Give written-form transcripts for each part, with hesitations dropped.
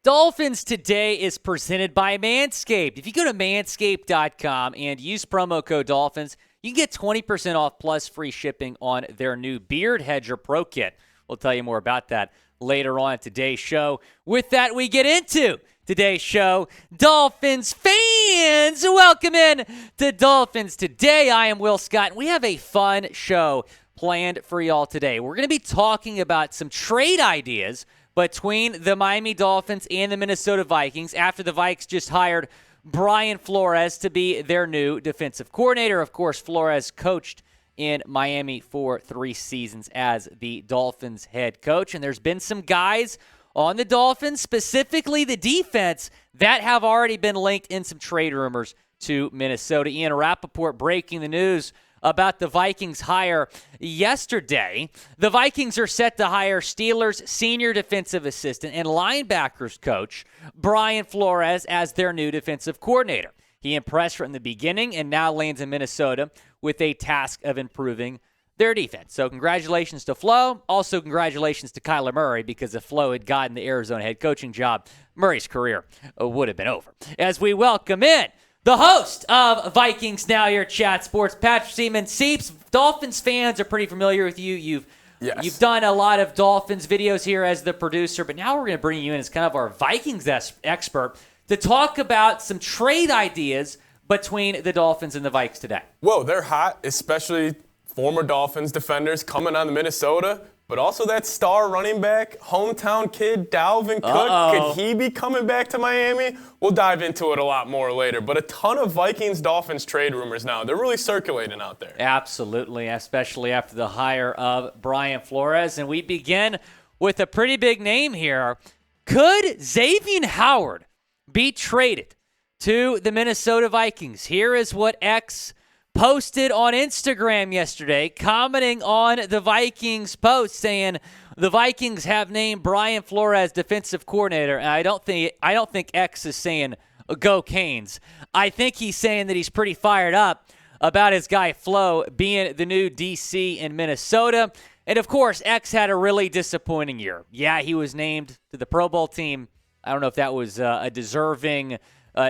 Dolphins Today is presented by Manscaped. If you go to manscaped.com and use promo code Dolphins, you can get 20% off plus free shipping on their new Beard Hedger Pro Kit. We'll tell you more about that later on in today's show. With that, we get into today's show. Dolphins fans, welcome in to Dolphins Today. I am Will Scott, and we have a fun show planned for y'all today. We're going to be talking about some trade ideas between the Miami Dolphins and the Minnesota Vikings after the Vikes just hired Bryon Flores to be their new defensive coordinator. Of course, Flores coached in Miami for 3 seasons as the Dolphins head coach. And there's been some guys on the Dolphins, specifically the defense, that have already been linked in some trade rumors to Minnesota. Ian Rappaport breaking the news about the Vikings hire yesterday. The Vikings are set to hire Steelers senior defensive assistant and linebackers coach Bryon Flores as their new defensive coordinator. He impressed from the beginning and now lands in Minnesota with a task of improving their defense. So congratulations to Flo. Also congratulations to Kyler Murray, because if Flo had gotten the Arizona head coaching job, Murray's career would have been over. As we welcome in the host of Vikings Now Your Chat Sports, Patrick Seaman. Seeps, Dolphins fans are pretty familiar with you. You've done a lot of Dolphins videos here as the producer, but now we're going to bring you in as kind of our Vikings expert to talk about some trade ideas between the Dolphins and the Vikes today. Whoa, they're hot, especially former Dolphins defenders coming on to Minnesota, but also that star running back, hometown kid, Dalvin Cook. Could he be coming back to Miami? We'll dive into it a lot more later, but a ton of Vikings-Dolphins trade rumors now. They're really circulating out there. Absolutely, especially after the hire of Bryon Flores. And we begin with a pretty big name here. Could Xavien Howard be traded to the Minnesota Vikings? Here is what X posted on Instagram yesterday, commenting on the Vikings post, saying the Vikings have named Bryon Flores defensive coordinator. And I don't think X is saying go Canes. I think he's saying that he's pretty fired up about his guy Flo being the new DC in Minnesota. And of course, X had a really disappointing year. Yeah, he was named to the Pro Bowl team. I don't know if that was a deserving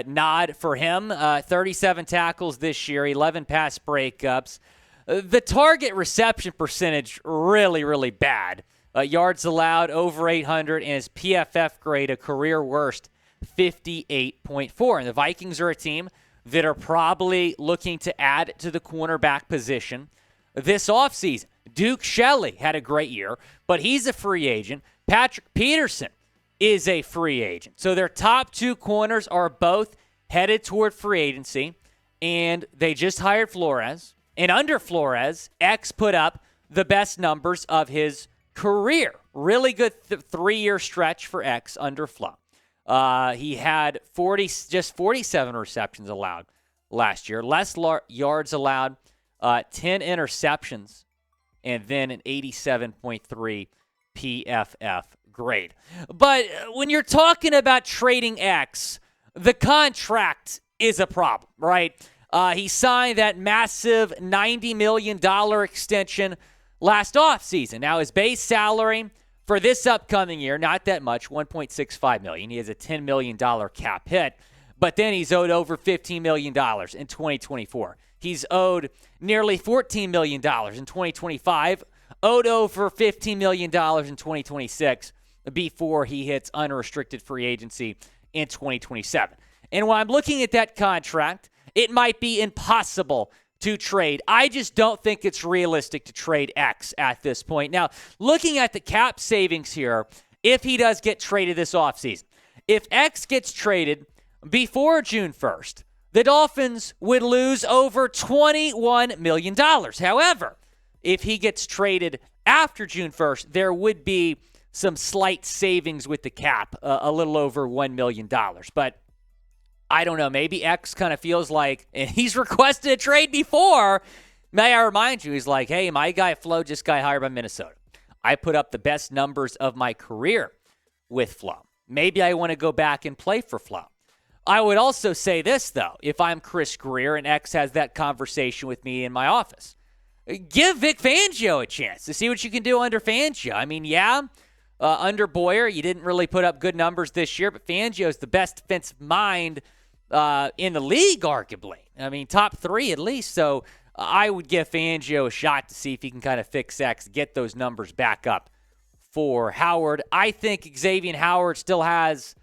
nod for him. 37 tackles this year, 11 pass breakups. The target reception percentage really, really bad. Yards allowed over 800, and his PFF grade a career worst 58.4. And the Vikings are a team that are probably looking to add to the cornerback position this offseason. Duke Shelley had a great year, but he's a free agent. Patrick Peterson is a free agent. So their top 2 corners are both headed toward free agency, and they just hired Flores. And under Flores, X put up the best numbers of his career. Really good 3-year stretch for X under Flo. He had 47 receptions allowed last year, less yards allowed, 10 interceptions, and then an 87.3 PFF grade. But when you're talking about trading X, the contract is a problem, right? He signed that massive $90 million extension last offseason. Now, his base salary for this upcoming year, not that much, $1.65 million. He has a $10 million cap hit, but then he's owed over $15 million in 2024. He's owed nearly $14 million in 2025, owed over $15 million in 2026. Before he hits unrestricted free agency in 2027. And when I'm looking at that contract, it might be impossible to trade. I just don't think it's realistic to trade X at this point. Now, looking at the cap savings here, if he does get traded this offseason, if X gets traded before June 1st, the Dolphins would lose over $21 million. However, if he gets traded after June 1st, there would be some slight savings with the cap, a little over $1 million. But I don't know, maybe X kind of feels like, and he's requested a trade before. May I remind you, he's like, hey, my guy Flo just got hired by Minnesota. I put up the best numbers of my career with Flo. Maybe I want to go back and play for Flo. I would also say this, though, if I'm Chris Greer and X has that conversation with me in my office. Give Vic Fangio a chance to see what you can do under Fangio. I mean, yeah, under Boyer. You didn't really put up good numbers this year, but Fangio's the best defensive mind in the league, arguably. I mean, top 3 at least. So I would give Fangio a shot to see if he can kind of fix X, get those numbers back up for Howard. I think Xavien Howard still has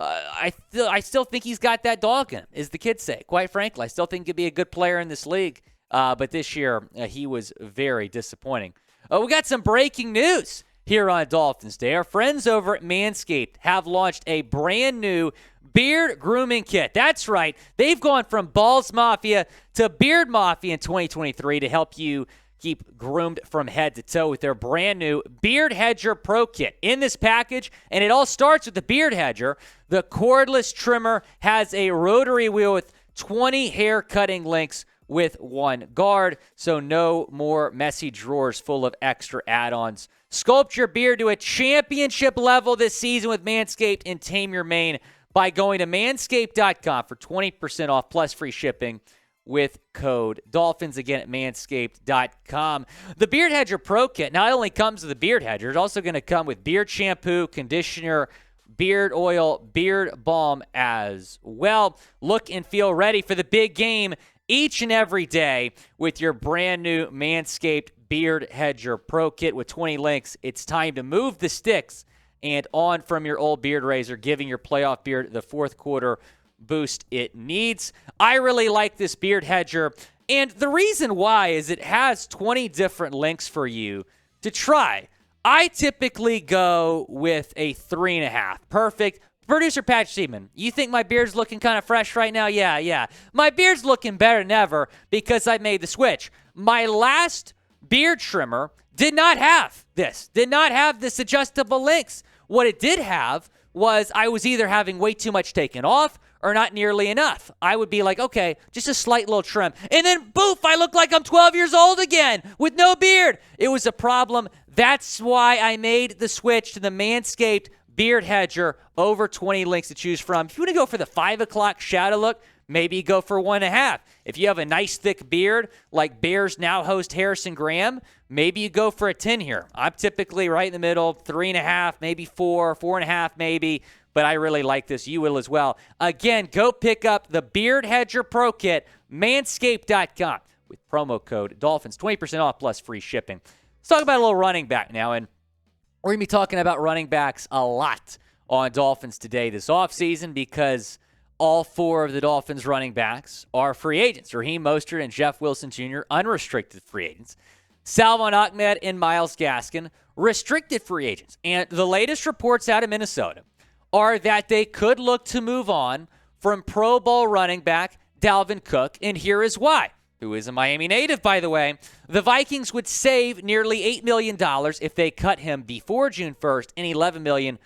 I still think he's got that dog in him, as the kids say. Quite frankly, I still think he could be a good player in this league. But this year, he was very disappointing. We got some breaking news here on Dolphins Day. Our friends over at Manscaped have launched a brand new beard grooming kit. That's right. They've gone from Balls Mafia to Beard Mafia in 2023 to help you keep groomed from head to toe with their brand new Beard Hedger Pro Kit in this package. And it all starts with the Beard Hedger. The cordless trimmer has a rotary wheel with 20 hair cutting links with one guard, so no more messy drawers full of extra add-ons. Sculpt your beard to a championship level this season with Manscaped and tame your mane by going to manscaped.com for 20% off plus free shipping with code Dolphins, again at manscaped.com. The Beard Hedger Pro Kit not only comes with the Beard Hedger, it's also going to come with beard shampoo, conditioner, beard oil, beard balm as well. Look and feel ready for the big game each and every day with your brand new Manscaped Beard Hedger Pro Kit with 20 links. It's time to move the sticks and on from your old beard razor, giving your playoff beard the fourth quarter boost it needs. I really like this Beard Hedger, and the reason why is it has 20 different links for you to try. I typically go with a 3.5. Perfect. Producer Pat Seaman, you think my beard's looking kind of fresh right now? Yeah. My beard's looking better than ever because I made the switch. My last beard trimmer did not have this adjustable links. What it did have was I was either having way too much taken off or not nearly enough. I would be like, okay, just a slight little trim. And then, boof, I look like I'm 12 years old again with no beard. It was a problem. That's why I made the switch to the Manscaped Beard Hedger, over 20 links to choose from. If you want to go for the 5 o'clock shadow look, maybe go for 1.5. If you have a nice thick beard like Bears now host Harrison Graham, maybe you go for a 10 here. I'm typically right in the middle, 3.5, maybe 4, 4.5 maybe, but I really like this. You will as well. Again, go pick up the Beard Hedger Pro Kit, manscaped.com with promo code Dolphins, 20% off plus free shipping. Let's talk about a little running back now, and we're going to be talking about running backs a lot on Dolphins Today this offseason because all 4 of the Dolphins running backs are free agents. Raheem Mostert and Jeff Wilson Jr., unrestricted free agents. Salvon Ahmed and Myles Gaskin, restricted free agents. And the latest reports out of Minnesota are that they could look to move on from Pro Bowl running back Dalvin Cook, and here is why. Who is a Miami native, by the way. The Vikings would save nearly $8 million if they cut him before June 1st and $11 million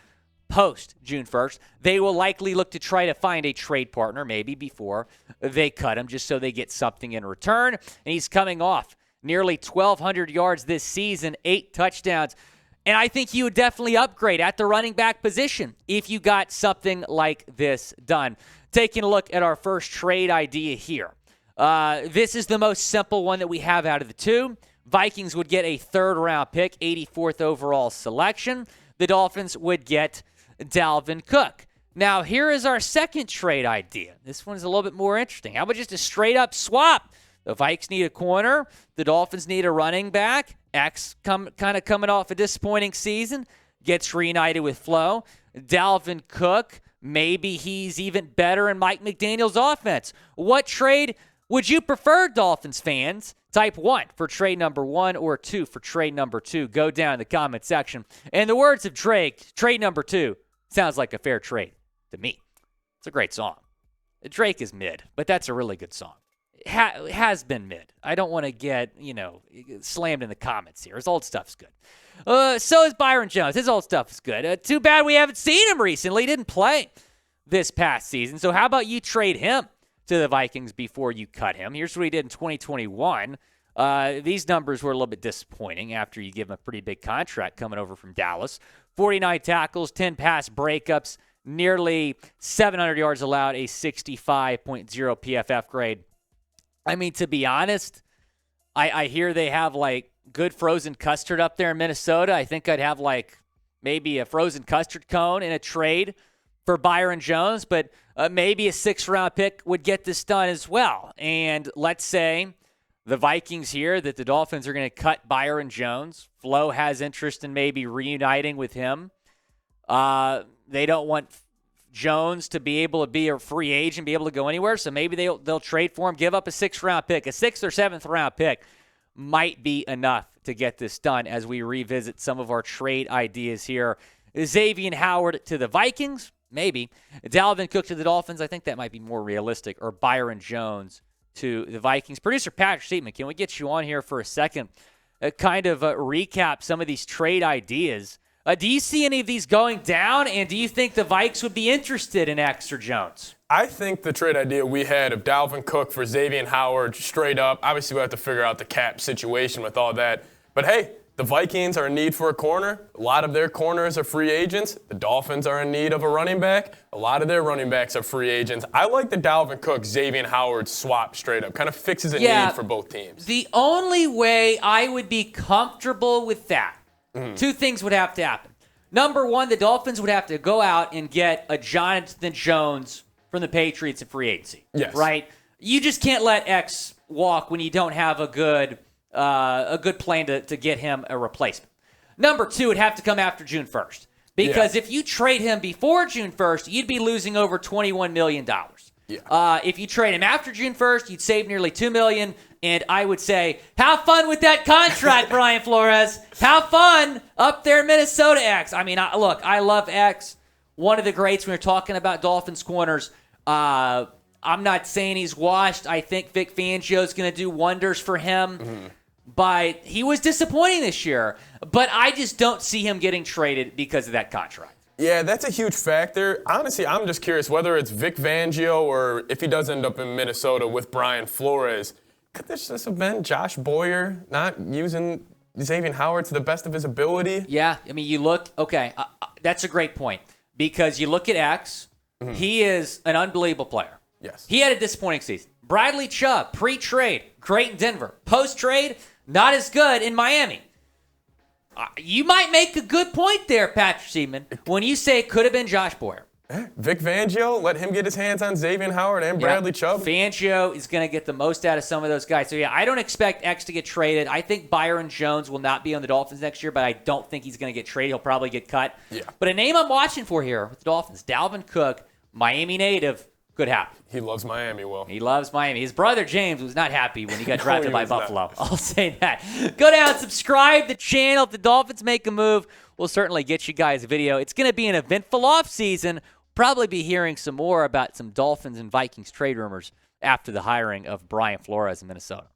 post June 1st. They will likely look to try to find a trade partner maybe before they cut him just so they get something in return. And he's coming off nearly 1,200 yards this season, 8 touchdowns. And I think you would definitely upgrade at the running back position if you got something like this done. Taking a look at our first trade idea here. This is the most simple one that we have out of the 2. Vikings would get a 3rd-round pick, 84th overall selection. The Dolphins would get Dalvin Cook. Now, here is our second trade idea. This one's a little bit more interesting. How about just a straight-up swap? The Vikes need a corner. The Dolphins need a running back. X kind of coming off a disappointing season. Gets reunited with Flo. Dalvin Cook, maybe he's even better in Mike McDaniel's offense. What trade would you prefer, Dolphins fans? Type 1 for trade number 1 or 2 for trade number 2. Go down in the comment section. In the words of Drake, trade number 2 sounds like a fair trade to me. It's a great song. Drake is mid, but that's a really good song. It has been mid. I don't want to get, slammed in the comments here. His old stuff's good. So is Byron Jones. His old stuff is good. Too bad we haven't seen him recently. He didn't play this past season. So how about you trade him to the Vikings before you cut him? Here's what he did in 2021. These numbers were a little bit disappointing after you give him a pretty big contract coming over from Dallas. 49 tackles, 10 pass breakups, nearly 700 yards allowed, a 65.0 PFF grade. I mean, to be honest, I hear they have, good frozen custard up there in Minnesota. I think I'd have, maybe a frozen custard cone in a trade for Byron Jones, but maybe a 6th-round pick would get this done as well. And let's say the Vikings hear that the Dolphins are going to cut Byron Jones. Flo has interest in maybe reuniting with him. They don't want Jones to be able to be a free agent, be able to go anywhere, so maybe they'll trade for him, give up a 6th-round pick. A 6th or 7th-round pick might be enough to get this done as we revisit some of our trade ideas here. Xavien Howard to the Vikings, maybe. Dalvin Cook to the Dolphins, I think that might be more realistic, or Byron Jones to the Vikings. Producer Patrick Seaman, can we get you on here for a second? Kind of recap some of these trade ideas. Do you see any of these going down, and do you think the Vikes would be interested in X or Jones? I think the trade idea we had of Dalvin Cook for Xavien Howard straight up, obviously we have to figure out the cap situation with all that. But hey, the Vikings are in need for a corner. A lot of their corners are free agents. The Dolphins are in need of a running back. A lot of their running backs are free agents. I like the Dalvin Cook, Xavien Howard swap straight up. Kind of fixes a need for both teams. The only way I would be comfortable with that, two things would have to happen. Number one, the Dolphins would have to go out and get a Jonathan Jones from the Patriots in free agency. Yes. Right? You just can't let X walk when you don't have a good plan to get him a replacement. Number two, it'd have to come after June 1st. Because if you trade him before June 1st, you'd be losing over $21 million. Yeah. If you trade him after June 1st, you'd save nearly $2 million. And I would say, have fun with that contract, Brian Flores. Have fun up there in Minnesota, X. I mean, look, I love X. One of the greats when we're talking about Dolphins corners. I'm not saying he's washed. I think Vic Fangio's going to do wonders for him. But he was disappointing this year. But I just don't see him getting traded because of that contract. Yeah, that's a huge factor. Honestly, I'm just curious whether it's Vic Fangio or if he does end up in Minnesota with Brian Flores. Could this just have been Josh Boyer not using Xavien Howard to the best of his ability? Yeah, I mean, you look, okay, that's a great point. Because you look at X, he is an unbelievable player. Yes. He had a disappointing season. Bradley Chubb, pre-trade, great in Denver. Post-trade, not as good in Miami. You might make a good point there, Patrick Seaman, when you say it could have been Josh Boyer. Vic Fangio, let him get his hands on Xavien Howard and Bradley Chubb. Fangio is going to get the most out of some of those guys. So, yeah, I don't expect X to get traded. I think Byron Jones will not be on the Dolphins next year, but I don't think he's going to get traded. He'll probably get cut. Yeah. But a name I'm watching for here with the Dolphins, Dalvin Cook, Miami native, could happen. He loves Miami, Will. He loves Miami. His brother James was not happy when he got drafted by Buffalo. I'll say that. Go down, subscribe to the channel. If the Dolphins make a move, we'll certainly get you guys a video. It's going to be an eventful offseason. Probably be hearing some more about some Dolphins and Vikings trade rumors after the hiring of Brian Flores in Minnesota.